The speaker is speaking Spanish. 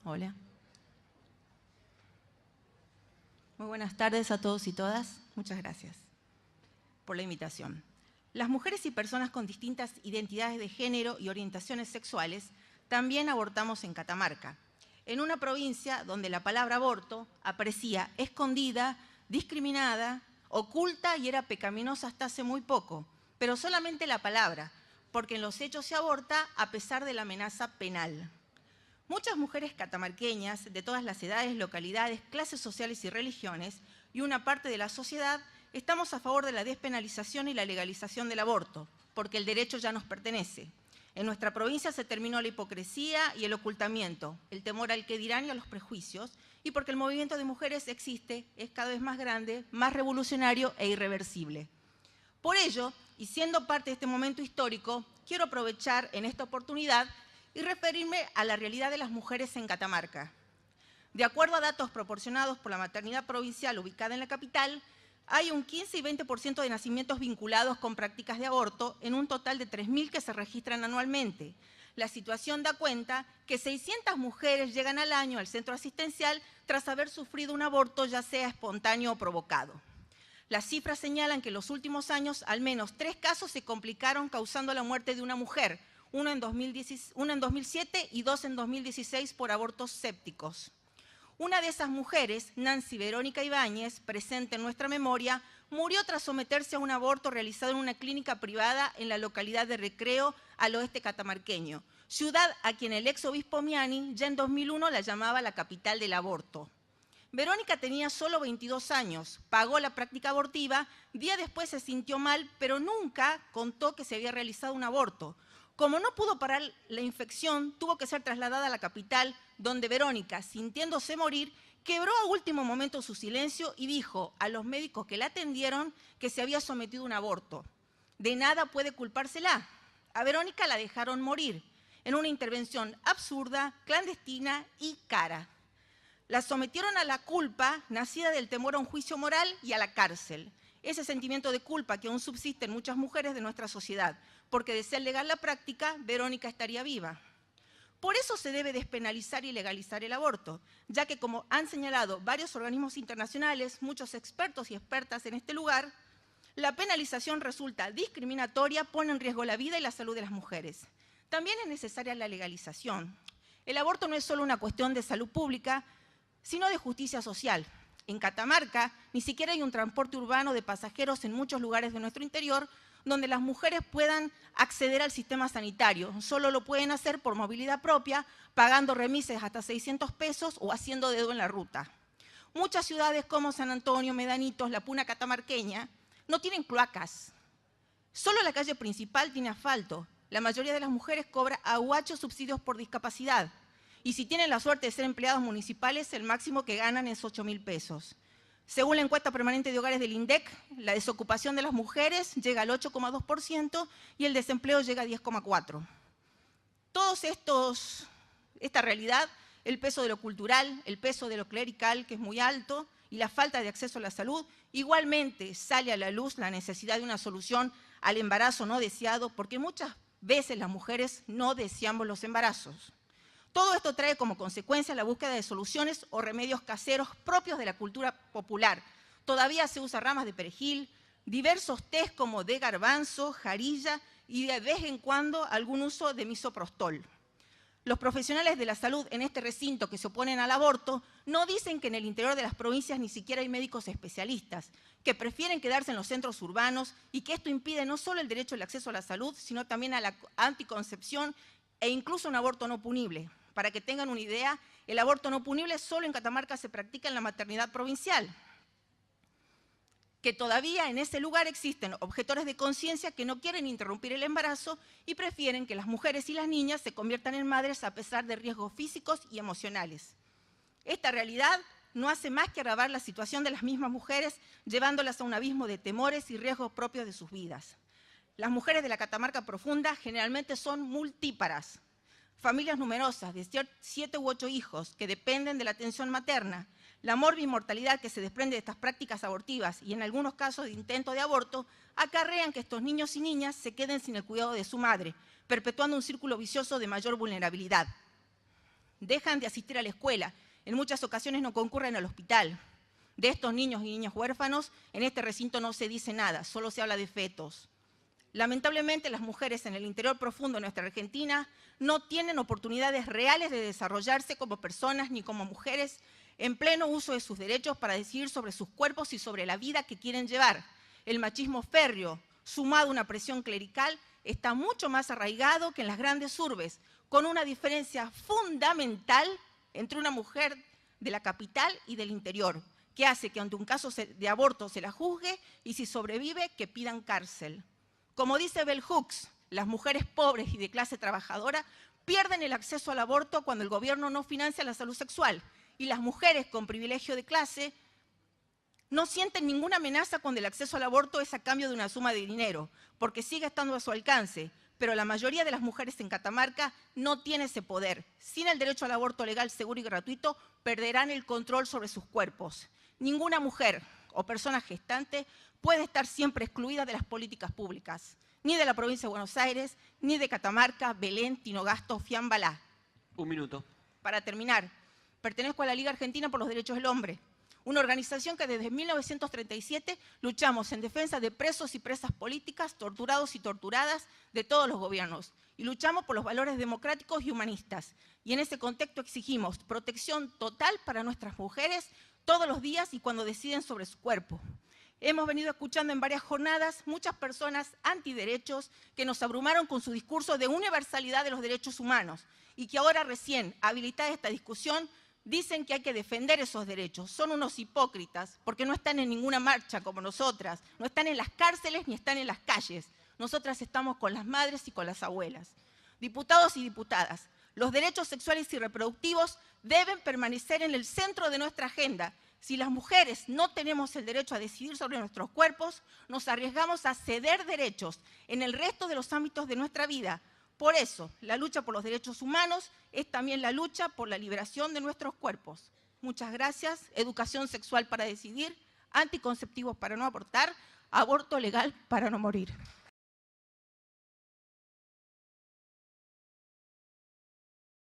Hola. Muy buenas tardes a todos y todas. Muchas gracias por la invitación. Las mujeres y personas con distintas identidades de género y orientaciones sexuales también abortamos en Catamarca, en una provincia donde la palabra aborto aparecía escondida, discriminada, oculta y era pecaminosa hasta hace muy poco, pero solamente la palabra, porque en los hechos se aborta a pesar de la amenaza penal. Muchas mujeres catamarqueñas de todas las edades, localidades, clases sociales y religiones, y una parte de la sociedad, estamos a favor de la despenalización y la legalización del aborto, porque el derecho ya nos pertenece. En nuestra provincia se terminó la hipocresía y el ocultamiento, el temor al qué dirán y a los prejuicios, y porque el movimiento de mujeres existe, es cada vez más grande, más revolucionario e irreversible. Por ello, y siendo parte de este momento histórico, quiero aprovechar en esta oportunidad y referirme a la realidad de las mujeres en Catamarca. De acuerdo a datos proporcionados por la maternidad provincial ubicada en la capital, hay un 15 y 20% de nacimientos vinculados con prácticas de aborto en un total de 3.000 que se registran anualmente. La situación da cuenta que 600 mujeres llegan al año al centro asistencial tras haber sufrido un aborto, ya sea espontáneo o provocado. Las cifras señalan que en los últimos años al menos 3 casos se complicaron causando la muerte de una mujer, uno en 2007 y 2 en 2016 por abortos sépticos. Una de esas mujeres, Nancy Verónica Ibáñez, presente en nuestra memoria, murió tras someterse a un aborto realizado en una clínica privada en la localidad de Recreo, al oeste catamarqueño, ciudad a quien el ex obispo Miani ya en 2001 la llamaba la capital del aborto. Verónica tenía solo 22 años, pagó la práctica abortiva, día después se sintió mal, pero nunca contó que se había realizado un aborto. Como no pudo parar la infección, tuvo que ser trasladada a la capital, donde Verónica, sintiéndose morir, quebró a último momento su silencio y dijo a los médicos que la atendieron que se había sometido a un aborto. De nada puede culpársela. A Verónica la dejaron morir en una intervención absurda, clandestina y cara. La sometieron a la culpa nacida del temor a un juicio moral y a la cárcel. Ese sentimiento de culpa que aún subsiste en muchas mujeres de nuestra sociedad, porque de ser legal la práctica, Verónica estaría viva. Por eso se debe despenalizar y legalizar el aborto, ya que como han señalado varios organismos internacionales, muchos expertos y expertas en este lugar, la penalización resulta discriminatoria, pone en riesgo la vida y la salud de las mujeres. También es necesaria la legalización. El aborto no es solo una cuestión de salud pública, sino de justicia social. En Catamarca ni siquiera hay un transporte urbano de pasajeros en muchos lugares de nuestro interior donde las mujeres puedan acceder al sistema sanitario. Solo lo pueden hacer por movilidad propia, pagando remises hasta 600 pesos o haciendo dedo en la ruta. Muchas ciudades como San Antonio, Medanitos, la Puna catamarqueña, no tienen cloacas. Solo la calle principal tiene asfalto. La mayoría de las mujeres cobra aguachos subsidios por discapacidad. Y si tienen la suerte de ser empleados municipales, el máximo que ganan es 8.000 pesos. Según la encuesta permanente de hogares del INDEC, la desocupación de las mujeres llega al 8,2% y el desempleo llega a 10,4%. Esta realidad, el peso de lo cultural, el peso de lo clerical, que es muy alto, y la falta de acceso a la salud, igualmente sale a la luz la necesidad de una solución al embarazo no deseado, porque muchas veces las mujeres no deseamos los embarazos. Todo esto trae como consecuencia la búsqueda de soluciones o remedios caseros propios de la cultura popular. Todavía se usa ramas de perejil, diversos tés como de garbanzo, jarilla y de vez en cuando algún uso de misoprostol. Los profesionales de la salud en este recinto que se oponen al aborto no dicen que en el interior de las provincias ni siquiera hay médicos especialistas, que prefieren quedarse en los centros urbanos y que esto impide no solo el derecho al acceso a la salud, sino también a la anticoncepción e incluso un aborto no punible. Para que tengan una idea, el aborto no punible solo en Catamarca se practica en la maternidad provincial, que todavía en ese lugar existen objetores de conciencia que no quieren interrumpir el embarazo y prefieren que las mujeres y las niñas se conviertan en madres a pesar de riesgos físicos y emocionales. Esta realidad no hace más que agravar la situación de las mismas mujeres, llevándolas a un abismo de temores y riesgos propios de sus vidas. Las mujeres de la Catamarca profunda generalmente son multíparas, familias numerosas de 7 u 8 hijos que dependen de la atención materna, la morbimortalidad que se desprende de estas prácticas abortivas y en algunos casos de intento de aborto, acarrean que estos niños y niñas se queden sin el cuidado de su madre, perpetuando un círculo vicioso de mayor vulnerabilidad. dejan de asistir a la escuela, en muchas ocasiones no concurren al hospital. De estos niños y niñas huérfanos, en este recinto no se dice nada, solo se habla de fetos. Lamentablemente, las mujeres en el interior profundo de nuestra Argentina no tienen oportunidades reales de desarrollarse como personas ni como mujeres en pleno uso de sus derechos para decidir sobre sus cuerpos y sobre la vida que quieren llevar. El machismo férreo, sumado a una presión clerical, está mucho más arraigado que en las grandes urbes, con una diferencia fundamental entre una mujer de la capital y del interior, que hace que ante un caso de aborto se la juzgue y si sobrevive que pidan cárcel. Como dice Bell Hooks, las mujeres pobres y de clase trabajadora pierden el acceso al aborto cuando el gobierno no financia la salud sexual y las mujeres con privilegio de clase no sienten ninguna amenaza cuando el acceso al aborto es a cambio de una suma de dinero, porque sigue estando a su alcance, pero la mayoría de las mujeres en Catamarca no tiene ese poder. Sin el derecho al aborto legal, seguro y gratuito, perderán el control sobre sus cuerpos. Ninguna mujer o persona gestante puede estar siempre excluida de las políticas públicas, ni de la provincia de Buenos Aires, ni de Catamarca, Belén, Tinogasta o Fiambalá. Un minuto. Para terminar, pertenezco a la Liga Argentina por los Derechos del Hombre, una organización que desde 1937 luchamos en defensa de presos y presas políticas, torturados y torturadas de todos los gobiernos, y luchamos por los valores democráticos y humanistas. Y en ese contexto exigimos protección total para nuestras mujeres todos los días y cuando deciden sobre su cuerpo. Hemos venido escuchando en varias jornadas muchas personas antiderechos que nos abrumaron con su discurso de universalidad de los derechos humanos y que ahora recién, habilitada esta discusión, dicen que hay que defender esos derechos. Son unos hipócritas porque no están en ninguna marcha como nosotras, no están en las cárceles ni están en las calles. Nosotras estamos con las madres y con las abuelas. Diputados y diputadas, los derechos sexuales y reproductivos deben permanecer en el centro de nuestra agenda. Si las mujeres no tenemos el derecho a decidir sobre nuestros cuerpos, nos arriesgamos a ceder derechos en el resto de los ámbitos de nuestra vida. Por eso, la lucha por los derechos humanos es también la lucha por la liberación de nuestros cuerpos. Muchas gracias. Educación sexual para decidir, anticonceptivos para no abortar, aborto legal para no morir.